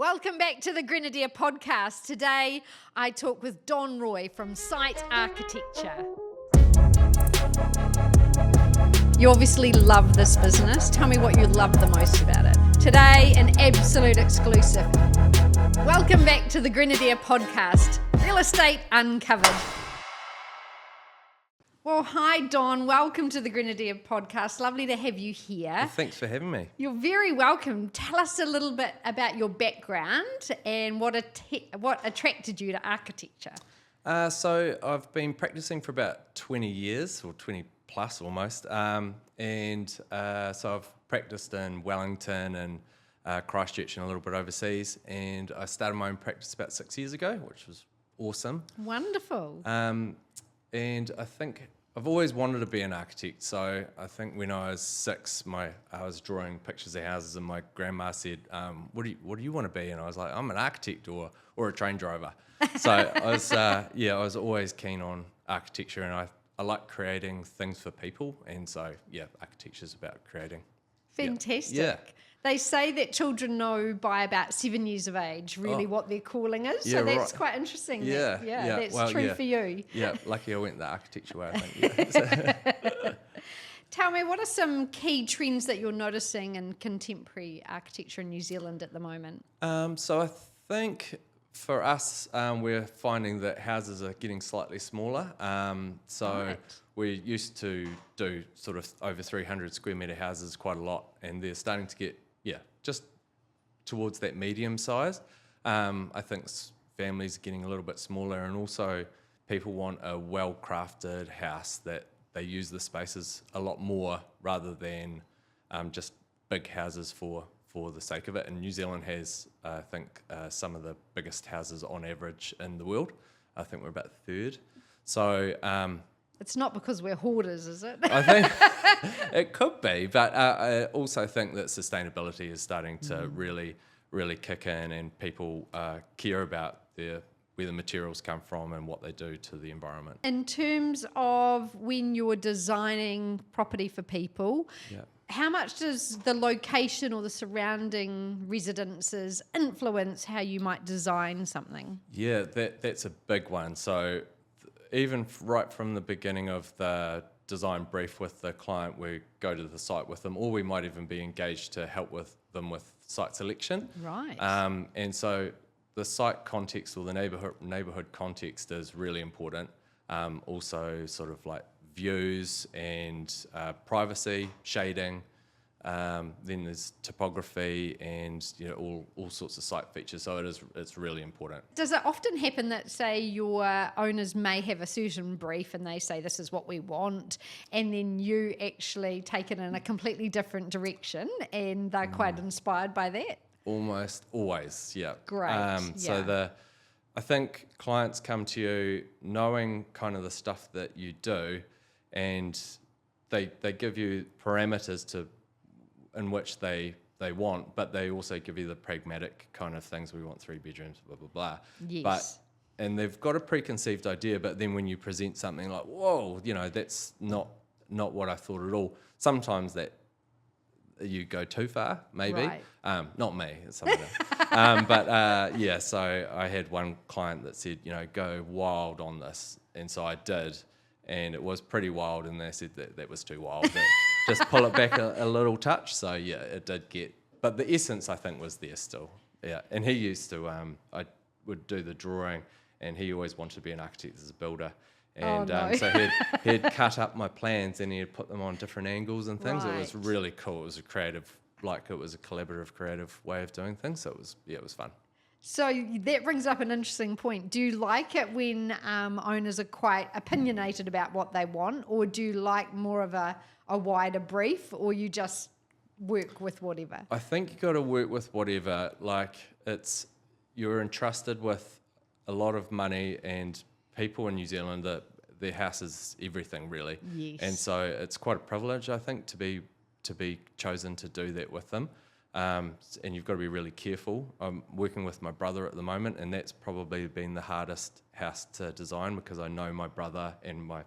Welcome back to the Grenadier podcast. Today I talk with Don Roy from Site Architecture. You obviously love this business. Tell me what you love the most about it. Today, an absolute exclusive. Welcome back to the Grenadier podcast, Real Estate Uncovered. Well, hi, Don. Welcome to the Grenadier podcast. Lovely to have you here. Well, thanks for having me. You're very welcome. Tell us a little bit about your background and what attracted you to architecture. So I've been practicing for about 20 years, or 20 plus almost. So I've practiced in Wellington and Christchurch and a little bit overseas. And I started my own practice about 6 years ago, which was awesome. Wonderful. And I think I've always wanted to be an architect. So I think when I was 6, I was drawing pictures of houses, and my grandma said, "What do you want to be?" And I was like, "I'm an architect or a train driver." So I was always keen on architecture, and I like creating things for people. And so architecture is about creating. Fantastic. Yeah. They say that children know by about 7 years of age really what their calling is. Yeah, So that's right. quite interesting. Yeah, That's true for you. Yeah, lucky I went the architecture way, I think. Yeah. Tell me, what are some key trends that you're noticing in contemporary architecture in New Zealand at the moment? So I think for us, we're finding that houses are getting slightly smaller. Right. We used to do sort of over 300 square metre houses quite a lot, and they're starting to get, just towards that medium size. I think families are getting a little bit smaller, and also people want a well-crafted house that they use the spaces a lot more rather than just big houses for the sake of it. And New Zealand has, I think, some of the biggest houses on average in the world. I think we're about third. So It's not because we're hoarders, is it? I think it could be, but I also think that sustainability is starting to really, really kick in, and people care about where the materials come from and what they do to the environment. In terms of when you're designing property for people, how much does the location or the surrounding residences influence how you might design something? Yeah, that's a big one. So even right from the beginning of the design brief with the client, we go to the site with them, or we might even be engaged to help with them with site selection. Right. And so the site context or the neighborhood context is really important. Also sort of like views and privacy, shading. Then there's topography and all sorts of site features. So it's really important. Does it often happen that, say, your owners may have a certain brief and they say this is what we want, and then you actually take it in a completely different direction and they're quite inspired by that? Almost always, yeah. Great. So I think clients come to you knowing kind of the stuff that you do, and they give you parameters in which they want, but they also give you the pragmatic kind of things. We want 3 bedrooms, blah, blah, blah. Yes. And they've got a preconceived idea, but then when you present something like, whoa, that's not what I thought at all. Sometimes that you go too far, maybe. Right. Not me, it's someone else. So I had one client that said, go wild on this. And so I did, and it was pretty wild, and they said that was too wild. Just pull it back a little touch. So it did get, but the essence I think was there still. Yeah, and he used to, I would do the drawing, and he always wanted to be an architect as a builder. And so he'd cut up my plans, and he'd put them on different angles and things. It was Right. really cool. It was a collaborative, creative way of doing things. So it was fun. So that brings up an interesting point. Do you like it when owners are quite opinionated about what they want, or do you like more of a wider brief, or you just work with whatever? I think you got to work with whatever. Like you're entrusted with a lot of money, and people in New Zealand that their house is everything really. Yes. And so it's quite a privilege, I think, to be chosen to do that with them. And you've got to be really careful. I'm working with my brother at the moment, and that's probably been the hardest house to design, because I know my brother and my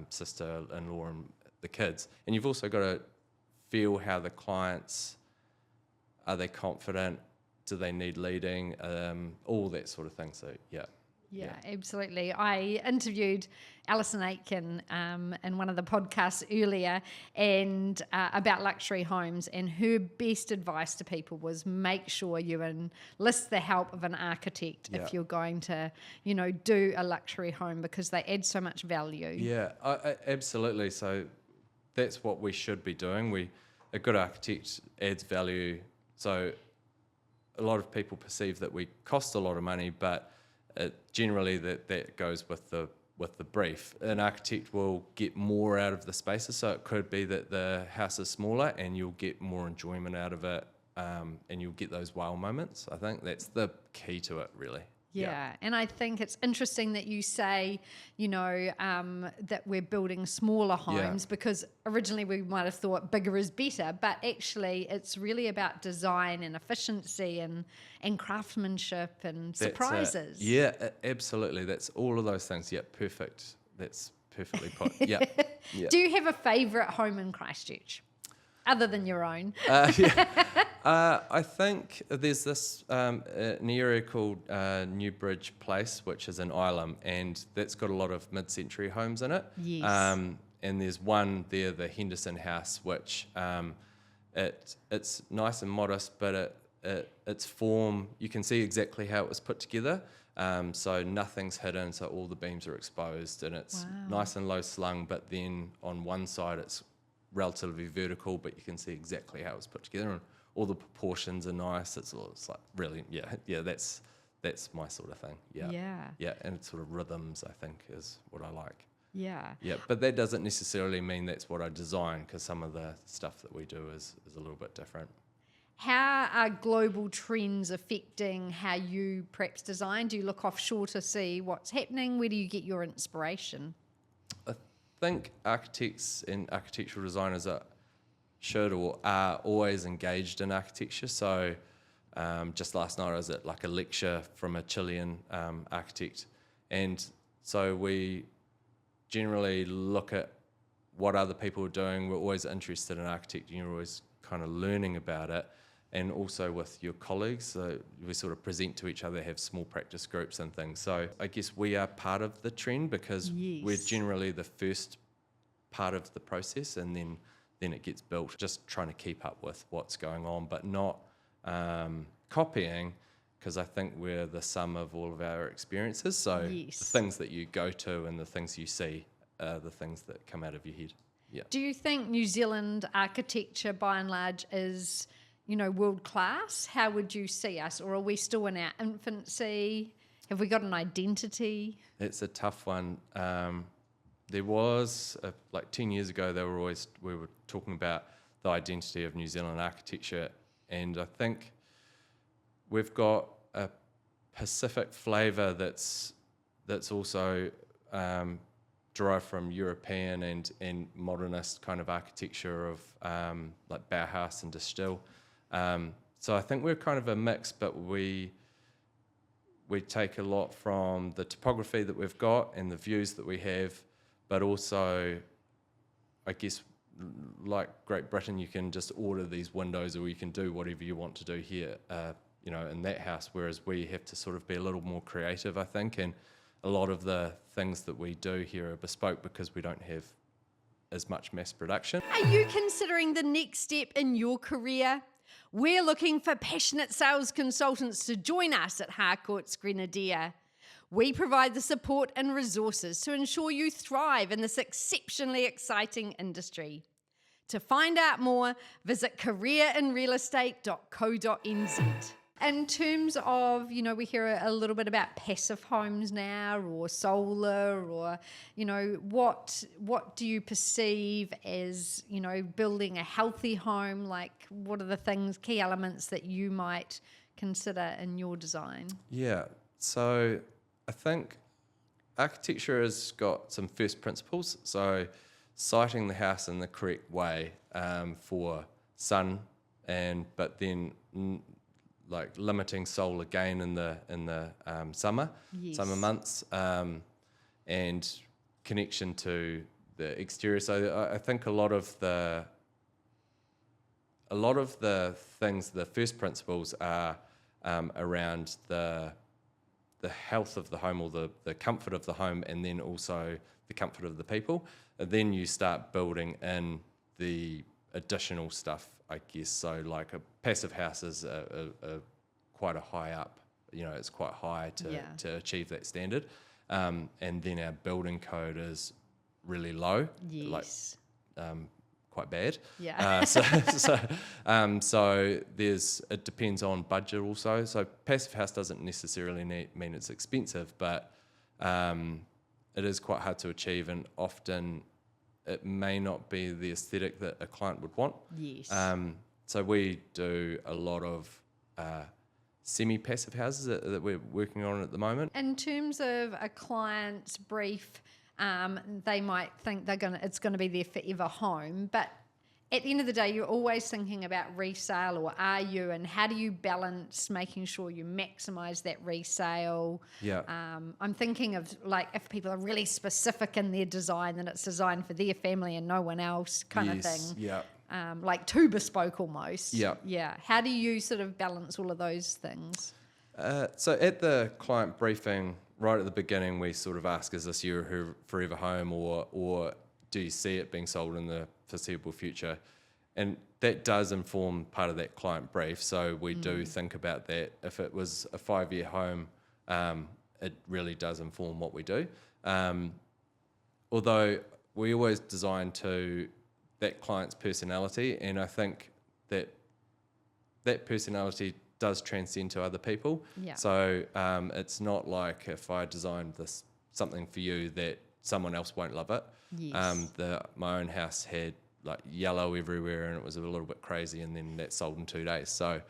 sister-in-law and the kids. And you've also got to feel how the clients, are they confident? do they need leading, all that sort of thing. So Yeah, absolutely. I interviewed Alison Aitken in one of the podcasts earlier and about luxury homes, and her best advice to people was make sure you enlist the help of an architect if you're going to, do a luxury home, because they add so much value. Yeah, absolutely. So that's what we should be doing. A good architect adds value. So a lot of people perceive that we cost a lot of money, but generally that goes with the brief. An architect will get more out of the spaces, so it could be that the house is smaller and you'll get more enjoyment out of it, and you'll get those wow moments. I think that's the key to it, really. Yeah, and I think it's interesting that you say, that we're building smaller homes, because originally we might have thought bigger is better, but actually it's really about design and efficiency and craftsmanship and surprises. Yeah, absolutely. That's all of those things. Yeah, perfect. That's perfectly put. Yeah. Do you have a favourite home in Christchurch, other than your own? I think there's this an area called Newbridge Place, which is in Ilam, and that's got a lot of mid-century homes in it. Yes. And there's one there, the Henderson House, which it's nice and modest, but its form, you can see exactly how it was put together. So nothing's hidden, so all the beams are exposed, and it's nice and low slung, but then on one side it's relatively vertical, but you can see exactly how it was put together, and all the proportions are nice. It's like really, that's my sort of thing. Yeah, and it's sort of rhythms, I think, is what I like. Yeah, but that doesn't necessarily mean that's what I design, because some of the stuff that we do is a little bit different. How are global trends affecting how you perhaps design? Do you look offshore to see what's happening? Where do you get your inspiration? I think architects and architectural designers are always engaged in architecture. So just last night I was at like a lecture from a Chilean architect, and so we generally look at what other people are doing. We're always interested in architecture, and you're always kind of learning about it, and also with your colleagues. So we sort of present to each other, have small practice groups and things. So I guess we are part of the trend, because we're generally the first part of the process, and then it gets built. Just trying to keep up with what's going on, but not copying, because I think we're the sum of all of our experiences. So the things that you go to and the things you see are the things that come out of your head. Yeah. Do you think New Zealand architecture, by and large, is world class? How would you see us, or are we still in our infancy? Have we got an identity? It's a tough one. There was, like 10 years ago, we were talking about the identity of New Zealand architecture, and I think we've got a Pacific flavour that's also derived from European and modernist kind of architecture of like Bauhaus and De Stijl. So I think we're kind of a mix, but we take a lot from the topography that we've got and the views that we have, but also, I guess, like Great Britain, you can just order these windows, or you can do whatever you want to do here, in that house, whereas we have to sort of be a little more creative, I think, and a lot of the things that we do here are bespoke because we don't have as much mass production. Are you considering the next step in your career? We're looking for passionate sales consultants to join us at Harcourts Grenadier. We provide the support and resources to ensure you thrive in this exceptionally exciting industry. To find out more, visit careerinrealestate.co.nz. In terms of, we hear a little bit about passive homes now, or solar, or, what do you perceive as, building a healthy home? Like, what are the key elements that you might consider in your design? Yeah, so I think architecture has got some first principles. So siting the house in the correct way for sun, but then like limiting solar gain in the summer months, and connection to the exterior. So I think a lot of the things, the first principles are around the health of the home or the comfort of the home, and then also the comfort of the people. And then you start building in the additional stuff, I guess. So like a passive house is quite a high up, it's quite high to achieve that standard. And then our building code is really low, Yes. quite bad. Yeah. So it depends on budget also. So passive house doesn't necessarily mean it's expensive, but it is quite hard to achieve, and often it may not be the aesthetic that a client would want. Yes. So we do a lot of semi-passive houses that we're working on at the moment. In terms of a client's brief, they might think it's going to be their forever home, but at the end of the day, you're always thinking about resale, or are you? And how do you balance making sure you maximise that resale? Yeah. I'm thinking of like if people are really specific in their design, and it's designed for their family and no one else, kind of thing. Yeah. Like too bespoke almost. Yeah. Yeah. How do you sort of balance all of those things? So at the client briefing, right at the beginning, we sort of ask, is this your forever home, or do you see it being sold in the foreseeable future? And that does inform part of that client brief. So we do think about that. If it was a 5-year home, it really does inform what we do. Although we always design to that client's personality, and I think that personality does transcend to other people. Yeah. So it's not like if I designed something for you that someone else won't love it. Yes. My own house had like yellow everywhere, and it was a little bit crazy, and then that sold in 2 days. So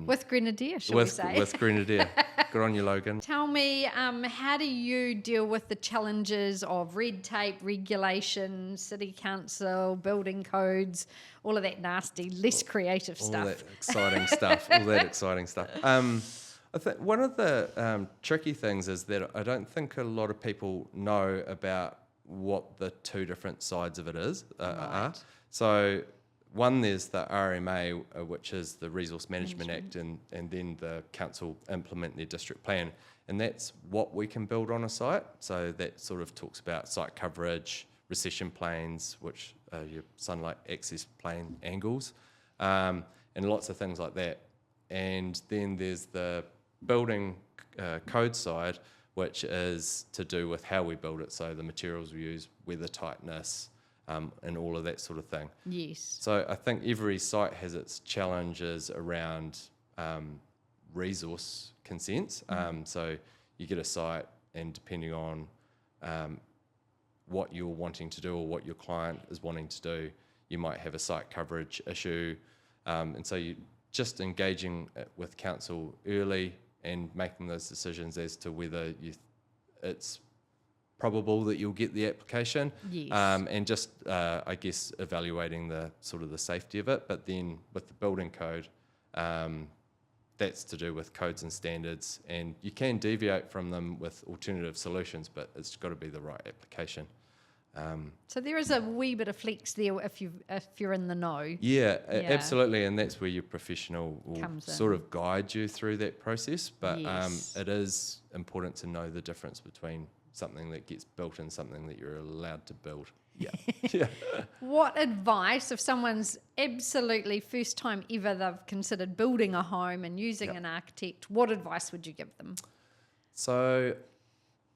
with Grenadier, shall we say? with Grenadier. Good on you, Logan. Tell me, how do you deal with the challenges of red tape, regulation, city council, building codes, all of that nasty, less creative All stuff? that exciting stuff. All that exciting stuff. I think one of the tricky things is that I don't think a lot of people know about what the two different sides of it are. So one, there's the RMA, which is the Resource Management Act, and then the council implement their district plan. And that's what we can build on a site. So that sort of talks about site coverage, recession planes, which are your sunlight access plane angles, and lots of things like that. And then there's the building code side, which is to do with how we build it. So the materials we use, weather tightness, and all of that sort of thing. Yes. So I think every site has its challenges around resource consents. So you get a site, and depending on what you're wanting to do or what your client is wanting to do, you might have a site coverage issue. And so you just engaging with council early and making those decisions as to whether it's probable that you'll get the application. Yes. And just, I guess, evaluating the sort of the safety of it. But then with the building code, that's to do with codes and standards, and you can deviate from them with alternative solutions, but it's got to be the right application. So there is a wee bit of flex there if you're in the know. Yeah, absolutely, and that's where your professional will Comes in. sort of guide you through that process. But Yes. it is important to know the difference between something that gets built and something that you're allowed to build. Yeah, yeah. What advice, if someone's absolutely first time ever they've considered building a home and using an architect, what advice would you give them? So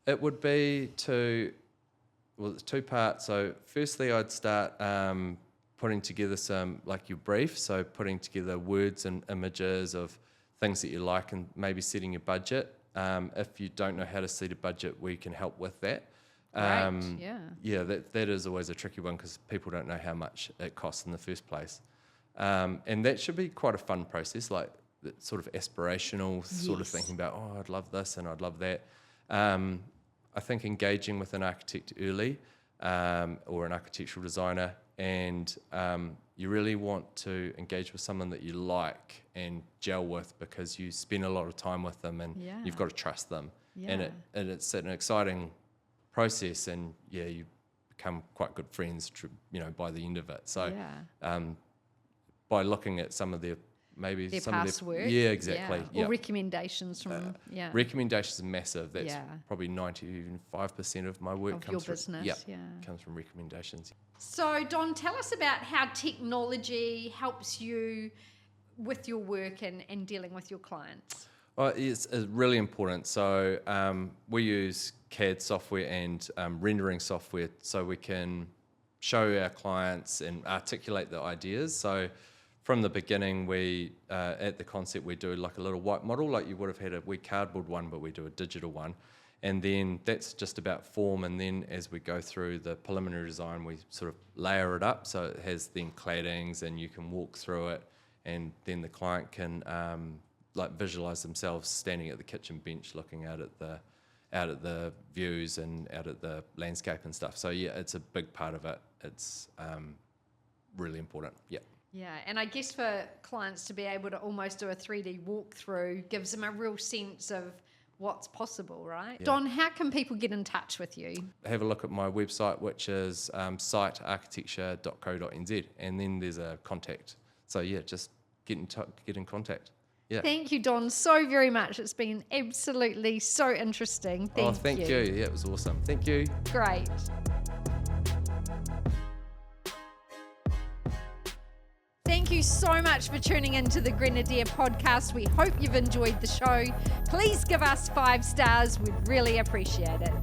it would be it's two parts. So firstly, I'd start putting together some, like your brief, so putting together words and images of things that you like, and maybe setting your budget. If you don't know how to set a budget, we can help with that. Right, yeah. Yeah, that is always a tricky one because people don't know how much it costs in the first place. And that should be quite a fun process, like sort of aspirational, sort of Yes. thinking about, oh, I'd love this and I'd love that. I think engaging with an architect early or an architectural designer, and you really want to engage with someone that you like and gel with, because you spend a lot of time with them, and Yeah. you've got to trust them. Yeah. And it's an exciting process, and you become quite good friends, by the end of it. So Yeah. by looking at some of the maybe their some past of work. Yeah, exactly. Yeah. Yeah. Or recommendations from, Recommendations are massive. That's Yeah. probably 95% of my work Of comes your from business, yeah. comes from recommendations. So, Don, tell us about how technology helps you with your work and dealing with your clients. Well, it's really important. So we use CAD software and rendering software so we can show our clients and articulate the ideas. So from the beginning, we at the concept, we do like a little white model, like you would have had a wee cardboard one, but we do a digital one. And then that's just about form. And then as we go through the preliminary design, we sort of layer it up. So it has then claddings and you can walk through it. And then the client can like visualize themselves standing at the kitchen bench, looking out at the views and out at the landscape and stuff. So yeah, it's a big part of it. It's really important. Yeah. Yeah, and I guess for clients to be able to almost do a 3D walkthrough gives them a real sense of what's possible, right? Yeah. Don, how can people get in touch with you? Have a look at my website, which is sitearchitecture.co.nz, and then there's a contact. So yeah, just get in contact. Yeah. Thank you, Don, so very much. It's been absolutely so interesting. Thank you. Yeah, it was awesome. Thank you. Great. Thank you so much for tuning into the Grenadier podcast. We hope you've enjoyed the show. Please give us 5 stars. We'd really appreciate it.